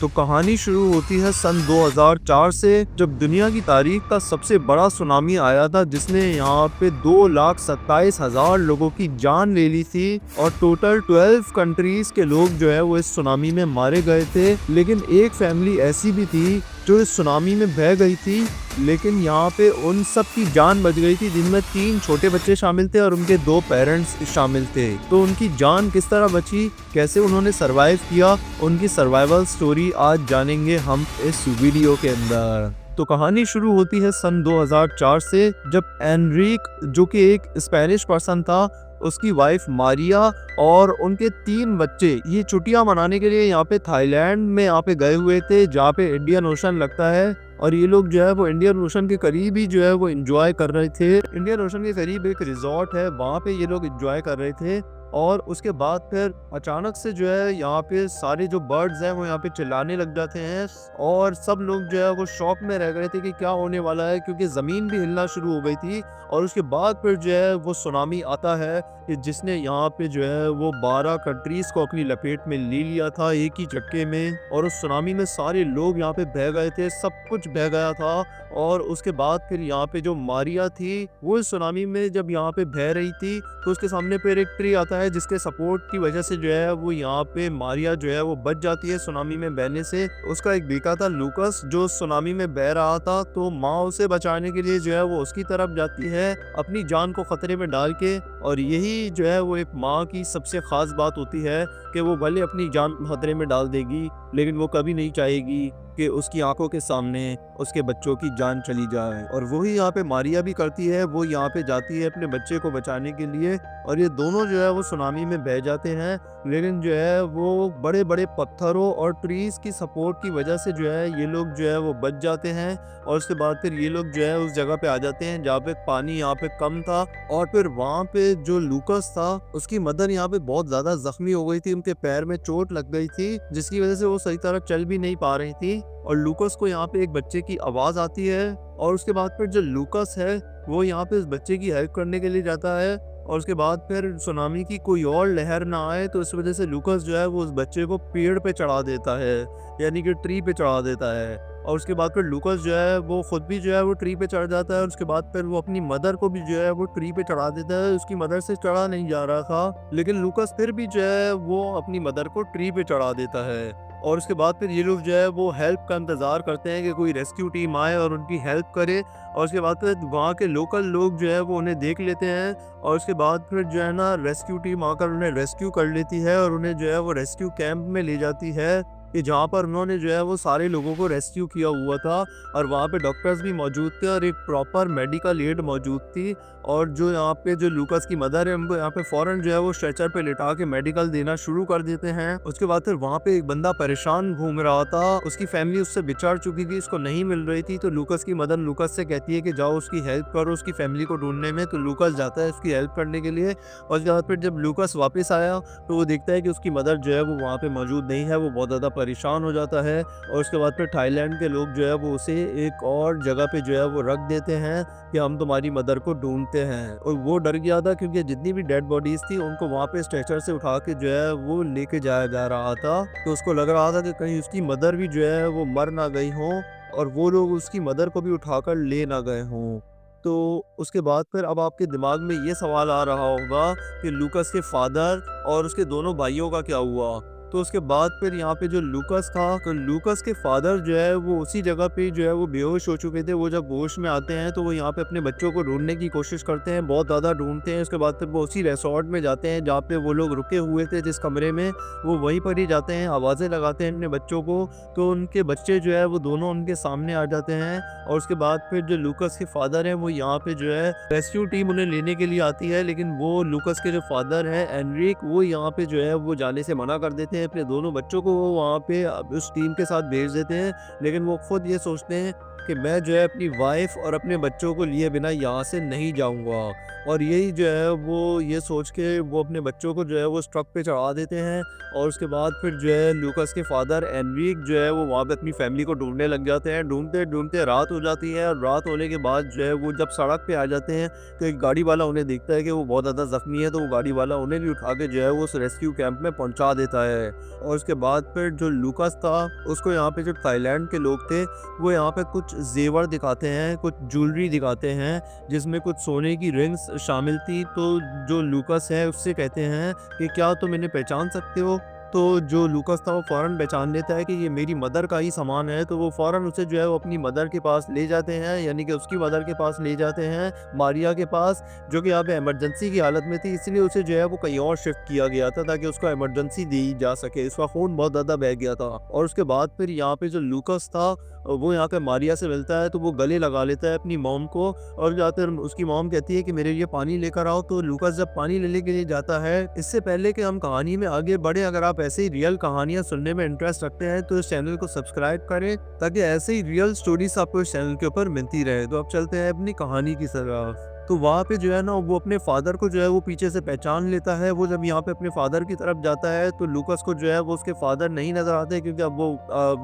तो कहानी शुरू होती है सन 2004 से, जब दुनिया की तारीख का सबसे बड़ा सुनामी आया था जिसने यहाँ पे 2,27,000 लोगों की जान ले ली थी और टोटल 12 कंट्रीज के लोग जो है वो इस सुनामी में मारे गए थे। लेकिन एक फैमिली ऐसी भी थी जो इस सुनामी में बह गई थी, लेकिन यहाँ पे उन सब की जान बच गई थी, जिनमें 3 छोटे बच्चे शामिल थे और उनके 2 पेरेंट्स शामिल थे। तो उनकी जान किस तरह बची, कैसे उन्होंने सरवाइव किया, उनकी सर्वाइवल स्टोरी आज जानेंगे हम इस वीडियो के अंदर। तो कहानी शुरू होती है सन 2004 से, जब एनरिक जो कि एक स्पेनिश पर्सन था, उसकी वाइफ मारिया और उनके 3 बच्चे ये छुट्टियां मनाने के लिए यहाँ पे थाईलैंड में यहाँ पे गए हुए थे, जहाँ पे इंडियन ओशन लगता है। और ये लोग जो है वो इंडियन ओशन के करीब ही जो है वो एंजॉय कर रहे थे। इंडियन ओशन के करीब एक रिजॉर्ट है, वहाँ पे ये लोग एंजॉय कर रहे थे। और उसके बाद फिर अचानक से जो है यहाँ पे सारे जो बर्ड्स हैं वो यहाँ पे चिल्लाने लग जाते हैं और सब लोग जो है वो शॉक में रह गए थे कि क्या होने वाला है, क्योंकि ज़मीन भी हिलना शुरू हो गई थी। और उसके बाद फिर जो है वो सुनामी आता है कि जिसने यहाँ पे जो है वो 12 कंट्रीज को अपनी लपेट में ले लिया था एक ही झटके में। और उस सुनामी में सारे लोग यहाँ पे बह गए थे, सब कुछ बह गया था। और उसके बाद फिर यहाँ पे जो मारिया थी वो इस सुनामी में जब यहाँ पे बह रही थी तो उसके सामने फिर एक ट्री आता है, जिसके सपोर्ट की वजह से जो है वो यहाँ पे मारिया जो है वो बच जाती है सुनामी में बहने से। उसका एक बेटा था लूकस जो सुनामी में बह रहा था, तो माँ उसे बचाने के लिए जो है वो उसकी तरफ जाती है अपनी जान को खतरे में डाल के। और यही जो है वो एक माँ की सबसे खास बात होती है कि वो भले अपनी जान खतरे में डाल देगी, लेकिन वो कभी नहीं चाहेगी कि उसकी आंखों के सामने उसके बच्चों की जान चली जाए। और वही यहाँ पे मारिया भी करती है, वो यहाँ पे जाती है अपने बच्चे को बचाने के लिए। और ये दोनों जो है वो सुनामी में बह जाते हैं, लेकिन जो है वो बड़े बड़े पत्थरों और ट्रीज की सपोर्ट की वजह से जो है ये लोग जो है वो बच जाते हैं। और उसके बाद फिर ये लोग जो है उस जगह पे आ जाते हैं जहाँ पे पानी यहाँ पे कम था। और फिर वहाँ पे जो लूकस था उसकी मदर यहाँ पे बहुत ज्यादा जख्मी हो गई थी, उनके पैर में चोट लग गई थी, जिसकी वजह से वो सही तरह चल भी नहीं पा रही थी। और लूकस को यहाँ पे एक बच्चे की आवाज आती है और उसके बाद फिर जो लूकस है वो यहाँ पे उस बच्चे की हेल्प करने के लिए जाता है। और उसके बाद फिर सुनामी की कोई और लहर ना आए तो इस वजह से लूकस जो है वो उस बच्चे को पेड़ पे चढ़ा देता है, यानी कि ट्री पे चढ़ा देता है। और उसके बाद फिर लूकस जो है वो खुद भी जो है वो ट्री पे चढ़ जाता है और उसके बाद फिर वो अपनी मदर को भी जो है वो ट्री पे चढ़ा देता है। उसकी मदर से चढ़ा नहीं जा रहा था, लेकिन लूकस फिर भी जो है वो अपनी मदर को ट्री पे चढ़ा देता है। और उसके बाद फिर ये लोग जो है वो हेल्प का इंतज़ार करते हैं कि कोई रेस्क्यू टीम आए और उनकी हेल्प करे। और उसके बाद फिर वहाँ के लोकल लोग जो है वो उन्हें देख लेते हैं और उसके बाद फिर जो है ना रेस्क्यू टीम आकर उन्हें रेस्क्यू कर लेती है और उन्हें जो है वो रेस्क्यू कैंप में ले जाती है कि जहाँ पर उन्होंने जो है वो सारे लोगों को रेस्क्यू किया हुआ था। और वहाँ पे डॉक्टर्स भी मौजूद थे और एक प्रॉपर मेडिकल एड मौजूद थी। और जो यहाँ पे जो लूकस की मदर है उनको यहाँ पे फौरन जो है वो स्ट्रेचर पे लिटा के मेडिकल देना शुरू कर देते हैं। उसके बाद फिर वहाँ पे एक बंदा परेशान घूम रहा था, उसकी फैमिली उससे बिछड़ चुकी थी, उसको नहीं मिल रही थी। तो लूकस की मदर लूकस से कहती है कि जाओ उसकी हेल्प करो उसकी फैमिली को ढूंढने में। तो लूकस जाता है उसकी हेल्प करने के लिए। और उसके बाद फिर जब लूकस वापस आया तो वो देखता है कि उसकी मदर जो है वो वहाँ पे मौजूद नहीं है, वो बहुत ज़्यादा परेशान हो जाता है। और उसके बाद फिर थाईलैंड के लोग जो है वो उसे एक और जगह पे जो है वो रख देते हैं कि हम तुम्हारी मदर को ढूंढते हैं। और वो डर गया था क्योंकि जितनी भी डेड बॉडीज थी उनको वहाँ पे स्ट्रेचर से उठा के जो है वो लेके जाया जा रहा था। तो उसको लग रहा था कि कहीं उसकी मदर भी जो है वो मर ना गई हो और वो लोग उसकी मदर को भी उठाकर ले ना गए हों। तो उसके बाद फिर अब आपके दिमाग में ये सवाल आ रहा होगा कि लूकस के फादर और उसके दोनों भाइयों का क्या हुआ। तो उसके बाद फिर यहाँ पे जो लूकस था, तो लूकस के फादर जो है वो उसी जगह पे जो है वो बेहोश हो चुके थे। वो जब होश में आते हैं तो वो यहाँ पे अपने बच्चों को ढूंढने की कोशिश करते हैं, बहुत ज़्यादा ढूंढते हैं। उसके बाद फिर वो उसी रिसोर्ट में जाते हैं जहाँ पे वो लोग रुके हुए थे, जिस कमरे में वो वहीं पर ही जाते हैं, आवाज़ें लगाते हैं अपने बच्चों को। तो उनके बच्चे जो है वो दोनों उनके सामने आ जाते हैं। और उसके बाद फिर जो लूकस के फादर हैं वो यहाँ पे जो है रेस्क्यू टीम उन्हें लेने के लिए आती है, लेकिन वो लूकस के जो फादर हैं एनरिक वो यहाँ पे जो है वो जाने से मना कर देते हैं। अपने दोनों बच्चों को वो वहाँ पे उस टीम के साथ भेज देते हैं, लेकिन वो खुद ये सोचते हैं कि मैं जो है अपनी वाइफ और अपने बच्चों को लिए बिना यहाँ से नहीं जाऊँगा। और यही जो है वो ये सोच के वो अपने बच्चों को जो है वो ट्रक पे चढ़ा देते हैं और उसके बाद फिर जो है लूकास के फादर एनरिक जो है वो वहाँ पे अपनी फैमिली को ढूँढने लग जाते हैं। ढूँढते-ढूँढते रात हो जाती है और रात होने के बाद जो है वो जब सड़क पे आ जाते हैं तो एक गाड़ी वाला उन्हें देखता है कि वो बहुत ज़्यादा ज़ख्मी है, तो वो गाड़ी वाला उन्हें भी उठा के जो है वो उस रेस्क्यू कैंप में पहुँचा देता है। और उसके बाद फिर जो लूकास था उसको यहाँ पे जो थाईलैंड के लोग थे वो यहाँ पे कुछ ज़ेवर दिखाते हैं, कुछ ज्वेलरी दिखाते हैं जिसमें कुछ सोने की रिंग्स शामिल थी। तो जो लूकास है उससे कहते हैं कि क्या तुम इन्हें पहचान सकते हो? तो जो लूकास था वो फ़ौरन पहचान लेता है कि ये मेरी मदर का ही सामान है, तो वो फ़ौरन उसे जो है वो अपनी मदर के पास ले जाते हैं, यानी कि उसकी मदर के पास ले जाते हैं, मारिया के पास, जो कि यहाँ पे इमरजेंसी की हालत में थी, इसलिए उसे जो है वो कहीं और शिफ्ट किया गया था ताकि उसको इमरजेंसी दी जा सके। उसका फ़ोन बहुत ज़्यादा बह गया था। और उसके बाद फिर यहाँ पे जो लूकास था वो यहाँ पे मारिया से मिलता है, तो वो गले लगा लेता है अपनी मॉम को और जाकर उसकी मॉम कहती है कि मेरे लिए पानी लेकर आओ। तो लूकास जब पानी लेने के लिए जाता है, इससे पहले कि हम कहानी में आगे बढ़े, अगर आप ऐसे ही रियल कहानियां सुनने में इंटरेस्ट रखते हैं तो इस चैनल को सब्सक्राइब करें ताकि ऐसे ही रियल स्टोरीज आपको इस चैनल के ऊपर मिलती रहे। तो अब चलते हैं अपनी कहानी की तरफ। तो वहाँ पे जो है ना वो अपने फादर को जो है वो पीछे से पहचान लेता है। वो जब यहाँ पे अपने फादर की तरफ जाता है तो लूकास को जो है वो उसके फादर नहीं नजर आते, क्योंकि अब वो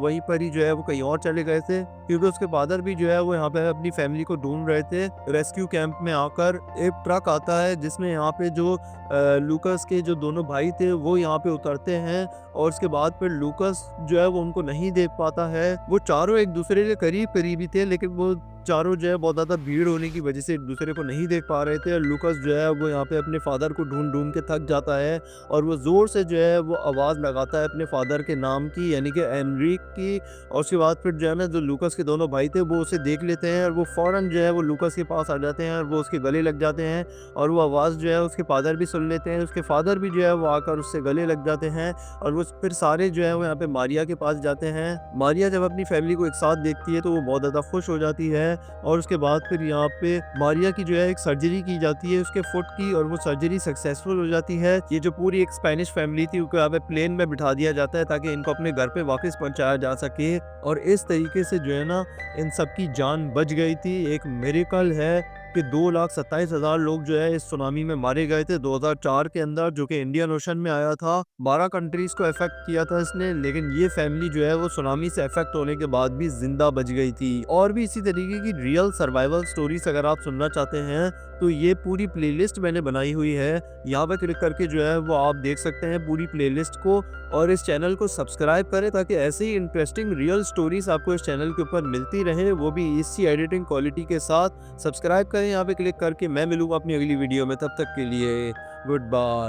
वहीं पर ही जो है वो कहीं और चले गए थे, क्योंकि उसके फादर भी जो है वो यहाँ पे अपनी फैमिली को ढूंढ रहे थे। रेस्क्यू कैंप में आकर एक ट्रक आता है जिसमें यहाँ पे जो लूकास के जो दोनों भाई थे वो यहाँ पे उतरते हैं और उसके बाद फिर लूकास जो है वो उनको नहीं देख पाता है। वो चारों एक दूसरे के करीब करीबी थे, लेकिन वो चारों जो है बहुत ज़्यादा भीड़ होने की वजह से एक दूसरे को नहीं देख पा रहे थे। और लूकास जो है वो यहाँ पे अपने फादर को ढूंढ ढूंढ के थक जाता है और वो ज़ोर से जो है वो आवाज़ लगाता है अपने फादर के नाम की, यानी कि एनरिक की। और उसके बाद फिर जो है ना जो लूकास के दोनों भाई थे वो उसे देख लेते हैं और वो फ़ौरन जो है वो लूकास के पास आ जाते हैं और वो उसके गले लग जाते हैं। और वो आवाज़ जो है उसके फादर भी सुन लेते हैं, उसके फादर भी जो है वो आकर उससे गले लग जाते हैं। और वो फिर सारे जो है वो यहाँ पे मारिया के पास जाते हैं। मारिया जब अपनी फैमिली को एक साथ देखती है तो वो बहुत ज़्यादा खुश हो जाती है। और उसके बाद फिर यहाँ पे मारिया की जो है एक सर्जरी की जाती है उसके फुट की, और वो सर्जरी सक्सेसफुल हो जाती है। ये जो पूरी एक स्पेनिश फैमिली थी उनको यहाँ पे प्लेन में बिठा दिया जाता है ताकि इनको अपने घर पे वापस पहुंचाया जा सके। और इस तरीके से जो है ना इन सब की जान बच गई थी। एक मिरेकल है कि 2,27,000 लोग जो है इस सुनामी में मारे गए थे 2004 के अंदर, जो कि इंडियन ओशन में आया था। 12 कंट्रीज को अफेक्ट किया था इसने, लेकिन ये फैमिली जो है वो सुनामी से अफेक्ट होने के बाद भी जिंदा बच गई थी। और भी इसी तरीके की रियल सर्वाइवल स्टोरीज अगर आप सुनना चाहते हैं तो ये पूरी प्लेलिस्ट मैंने बनाई हुई है, यहाँ पे क्लिक करके जो है वो आप देख सकते हैं पूरी प्लेलिस्ट को। और इस चैनल को सब्सक्राइब करें ताकि ऐसे ही इंटरेस्टिंग रियल स्टोरीज आपको इस चैनल के ऊपर मिलती रहे, वो भी इसी एडिटिंग क्वालिटी के साथ। सब्सक्राइब करें यहाँ पे क्लिक करके। मैं मिलूंगा अपनी अगली वीडियो में, तब तक के लिए गुड बाय।